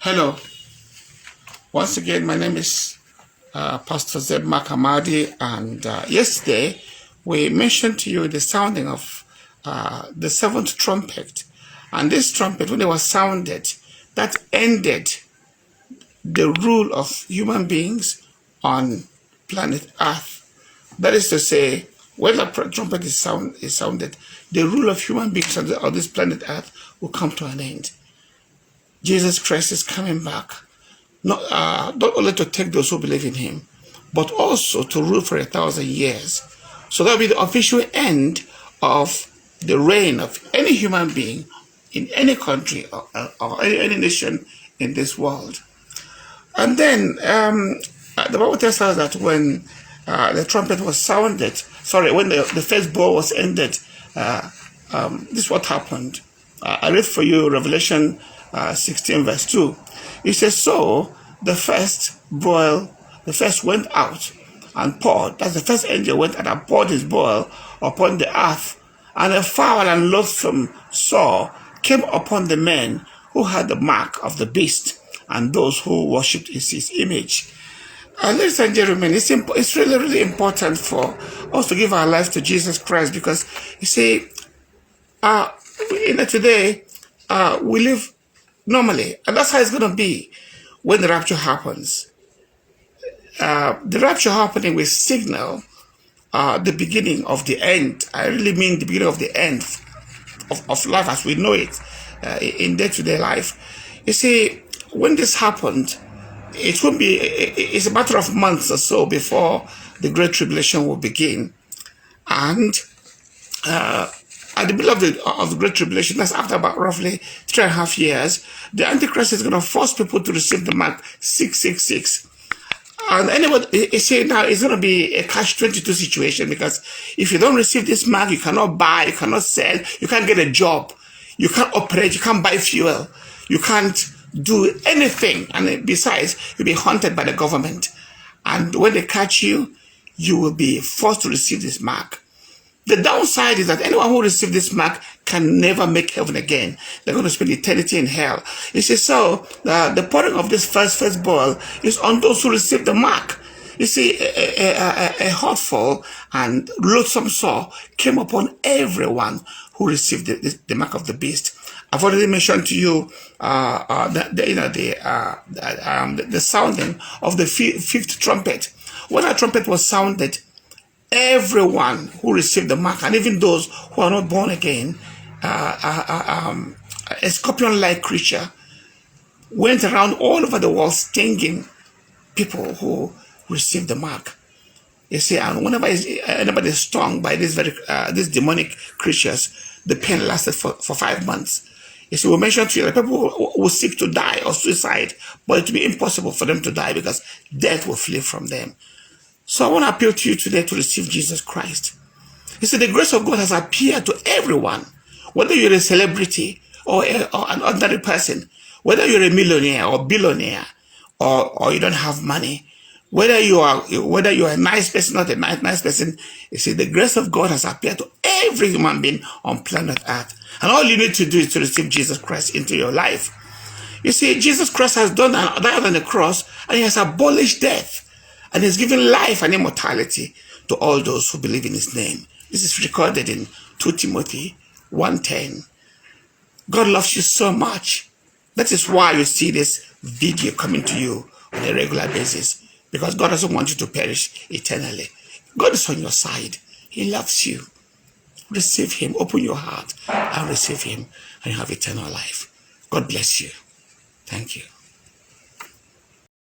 Hello, once again, my name is Pastor Marc Amadi, and yesterday we mentioned to you the sounding of the seventh trumpet. And this trumpet, when it was sounded, that ended the rule of human beings on planet Earth. That is to say, when the trumpet is sounded, the rule of human beings on this planet Earth will come to an end. Jesus Christ is coming back. Not only to take those who believe in him, but also to rule for 1,000 years. So that will be the official end of the reign of any human being in any country or any nation in this world. And then the Bible tells us that when the trumpet was sounded, when the first bowl was ended, this is what happened. I read for you Revelation 16 verse 2. It says, so the first went out and poured. That's the first angel went out and poured his boil upon the earth. And a foul and loathsome sore came upon the men who had the mark of the beast and those who worshipped his image. Ladies and gentlemen, it's really, really important for us to give our life to Jesus Christ, because you see, today we live normally, and that's how it's going to be when the rapture happens. The rapture happening will signal the beginning of the end. I really mean the beginning of the end of life as we know it in day-to-day life. You see, when this happened, it's a matter of months or so before the Great Tribulation will begin. And at the middle of the Great Tribulation, that's after about roughly 3.5 years, the Antichrist is going to force people to receive the mark 666. And anybody, you see, now it's going to be a catch-22 situation, because if you don't receive this mark, you cannot buy, you cannot sell, you can't get a job, you can't operate, you can't buy fuel, you can't do anything. And besides, you'll be hunted by the government. And when they catch you, you will be forced to receive this mark. The downside is that anyone who receives this mark can never make heaven again. They're going to spend eternity in hell. You see, so the pouring of this first boil is on those who receive the mark. You see, a hurtful and loathsome sore came upon everyone who received the mark of the beast. I've already mentioned to you the sounding of the fifth trumpet. When that trumpet was sounded, everyone who received the mark, and even those who are not born again, a scorpion-like creature went around all over the world stinging people who received the mark. You see, and whenever anybody is stung by these demonic creatures, the pain lasted for 5 months. You see, we mentioned to you that people will seek to die or suicide, but it will be impossible for them to die because death will flee from them. So I want to appeal to you today to receive Jesus Christ. You see, the grace of God has appeared to everyone, whether you're a celebrity or an ordinary person, whether you're a millionaire or billionaire, or you don't have money, whether you are a nice person, not a nice person. You see, the grace of God has appeared to every human being on planet Earth. And all you need to do is to receive Jesus Christ into your life. You see, Jesus Christ has died on the cross, and he has abolished death. And he's given life and immortality to all those who believe in his name. This is recorded in 2 Timothy 1:10. God loves you so much. That is why you see this video coming to you on a regular basis, because God doesn't want you to perish eternally. God is on your side. He loves you. Receive him. Open your heart and receive him, and you have eternal life. God bless you. Thank you.